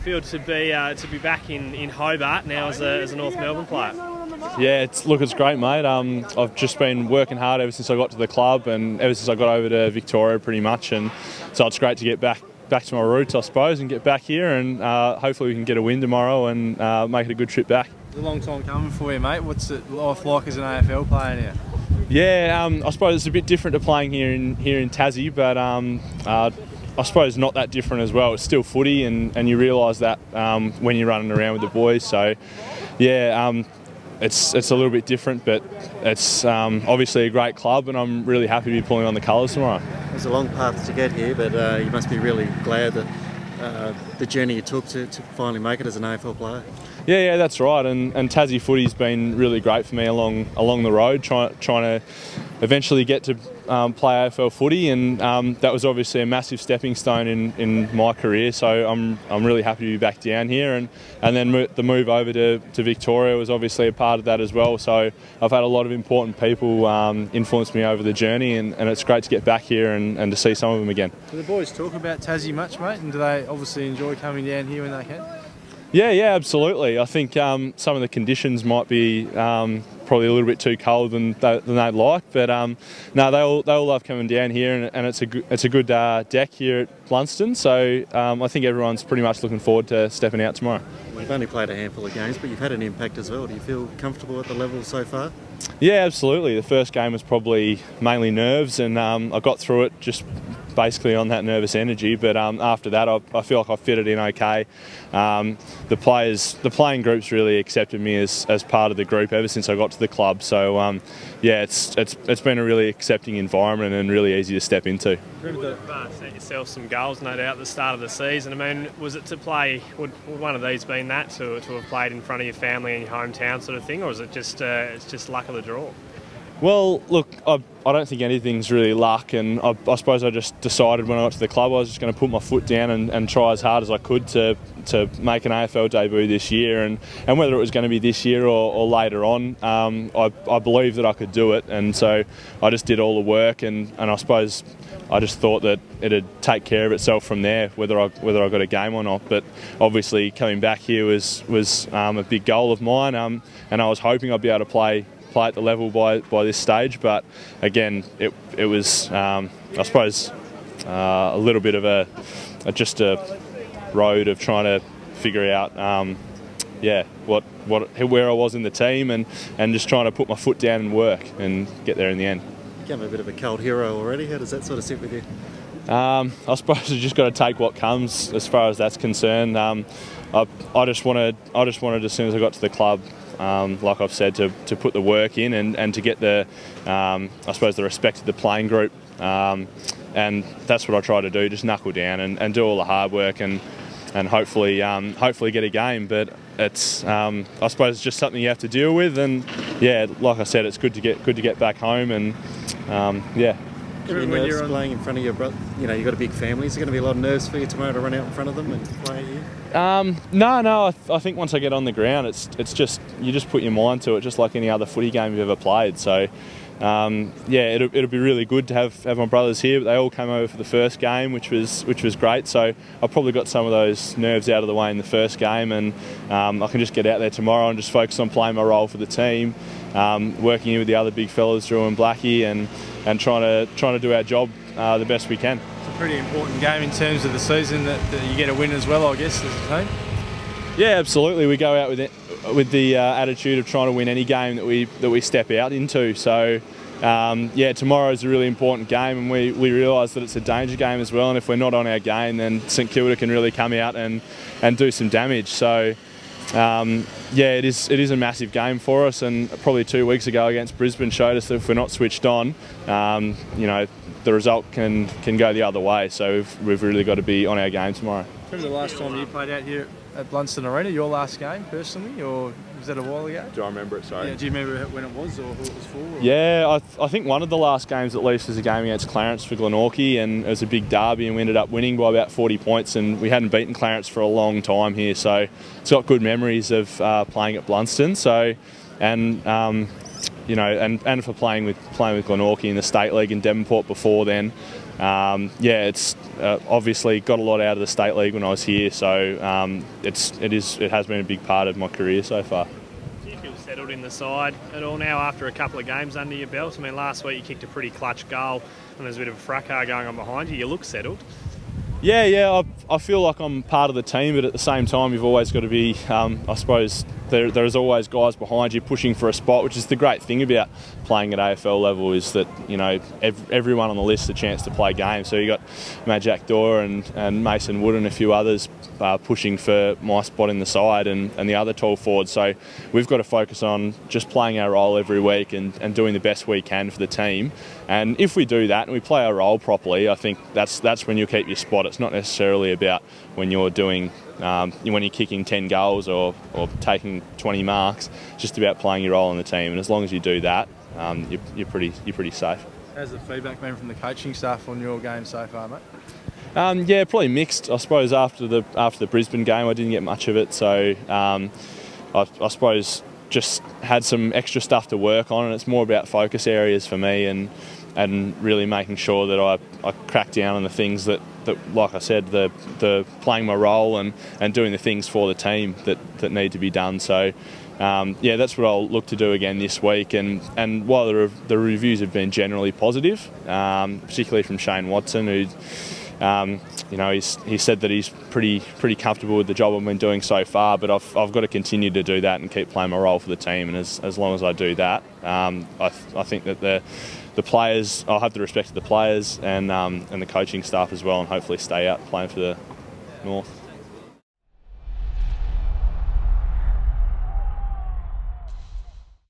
feel to be back in Hobart now as a North Melbourne player? Yeah, it's great, mate. I've just been working hard ever since I got to the club and ever since I got over to Victoria pretty much, and so it's great to get back to my roots, I suppose, and get back here, and hopefully we can get a win tomorrow and make it a good trip back. It's a long time coming for you, mate. What's it like as an AFL player now? Yeah, I suppose it's a bit different to playing here in Tassie, but I suppose not that different as well. It's still footy, and you realise that when you're running around with the boys. So, yeah, it's a little bit different, but it's obviously a great club, and I'm really happy to be pulling on the colours tomorrow. It's a long path to get here, but you must be really glad that the journey you took to finally make it as an AFL player. Yeah, that's right. And Tassie footy's been really great for me along the road, trying to eventually get to play AFL footy, and that was obviously a massive stepping stone in my career. So I'm really happy to be back down here, and then the move over to Victoria was obviously a part of that as well. So I've had a lot of important people influence me over the journey, and it's great to get back here and to see some of them again. Do the boys talk about Tassie much, mate? And do they obviously enjoy coming down here when they can? Yeah, absolutely. I think some of the conditions might be probably a little bit too cold than they'd like, but no, they all love coming down here, and it's a good deck here at Blunston. So I think everyone's pretty much looking forward to stepping out tomorrow. You've only played a handful of games, but you've had an impact as well. Do you feel comfortable at the level so far? Yeah, absolutely. The first game was probably mainly nerves, and I got through it just basically on that nervous energy, but after that I feel like I fitted in okay. The playing group's really accepted me as part of the group ever since I got to the club, so yeah, it's been a really accepting environment and really easy to step into. You've set yourself some goals, no doubt, at the start of the season. I mean, was it to play, would one of these been that, to have played in front of your family in your hometown sort of thing, or is it just it's just luck of the draw? Well, look, I don't think anything's really luck, and I suppose I just decided when I got to the club I was just going to put my foot down and try as hard as I could to make an AFL debut this year, and whether it was going to be this year or later on, I believed that I could do it, and so I just did all the work, and I suppose I just thought that it'd take care of itself from there, whether I got a game or not. But obviously coming back here was a big goal of mine, and I was hoping I'd be able to play at the level by this stage, but again it was I suppose a little bit of just a road of trying to figure out where I was in the team, and just trying to put my foot down and work and get there in the end. You become a bit of a cult hero already. How does that sort of sit with you? I suppose you just got to take what comes as far as that's concerned. I just wanted as soon as I got to the club, like I've said, to put the work in and to get the I suppose the respect of the playing group, and that's what I try to do, just knuckle down and do all the hard work and hopefully get a game. But it's I suppose it's just something you have to deal with, and yeah, like I said, it's good to get back home, and yeah. Any nerves playing in front of your brother? You know, you've got a big family. Is there going to be a lot of nerves for you tomorrow to run out in front of them and play at you? No. I think once I get on the ground, it's just you just put your mind to it, just like any other footy game you've ever played. So yeah, it'll be really good to have my brothers here. But they all came over for the first game, which was great. So I probably got some of those nerves out of the way in the first game, and I can just get out there tomorrow and just focus on playing my role for the team, working in with the other big fellas, Drew and Blackie, and trying to do our job the best we can. It's a pretty important game in terms of the season that you get a win as well, I guess, as a team. Yeah, absolutely. We go out with the attitude of trying to win any game that we step out into. So yeah, tomorrow's a really important game, and we realise that it's a danger game as well. And if we're not on our game, then St Kilda can really come out and do some damage. So yeah, it is a massive game for us, and probably 2 weeks ago against Brisbane showed us that if we're not switched on, you know, the result can go the other way. So we've really got to be on our game tomorrow. Remember the last time you played out here at Blunston Arena, your last game personally, or was that a while ago? Do I remember it? Sorry. Yeah, do you remember when it was, or who it was for? Or? Yeah, I think one of the last games at least was a game against Clarence for Glenorchy, and it was a big derby, and we ended up winning by about 40 points, and we hadn't beaten Clarence for a long time here, so it's got good memories of playing at Blunston. So, and you know, and for playing with Glenorchy in the State League in Devonport before then. Yeah, it's obviously got a lot out of the State League when I was here, so it has been a big part of my career so far. Do you feel settled in the side at all now after a couple of games under your belt? I mean, last week you kicked a pretty clutch goal and there's a bit of a fracas going on behind you. You look settled. Yeah, I feel like I'm part of the team, but at the same time, you've always got to be, I suppose, there's always guys behind you pushing for a spot, which is the great thing about playing at AFL level, is that, you know, everyone on the list a chance to play games. So you got Matt Jack Dore and Mason Wood and a few others pushing for my spot in the side and the other tall forwards. So we've got to focus on just playing our role every week and doing the best we can for the team. And if we do that and we play our role properly, I think that's when you'll keep your spot. It's not necessarily about when you're doing when you're kicking 10 goals or taking 20 marks. It's just about playing your role in the team, and as long as you do that, you're pretty safe. How's the feedback been from the coaching staff on your game so far, mate? Yeah, probably mixed. I suppose after the Brisbane game, I didn't get much of it, so I suppose just had some extra stuff to work on, and it's more about focus areas for me and really making sure that I crack down on the things that like I said, the playing my role and doing the things for the team that need to be done. So yeah, that's what I'll look to do again this week. And while the reviews have been generally positive, particularly from Shane Watson, who you know, he said that he's pretty comfortable with the job I've been doing so far, but I've got to continue to do that and keep playing my role for the team. And as long as I do that, I think that the players, I'll have the respect of the players and the coaching staff as well, and hopefully stay out playing for the North.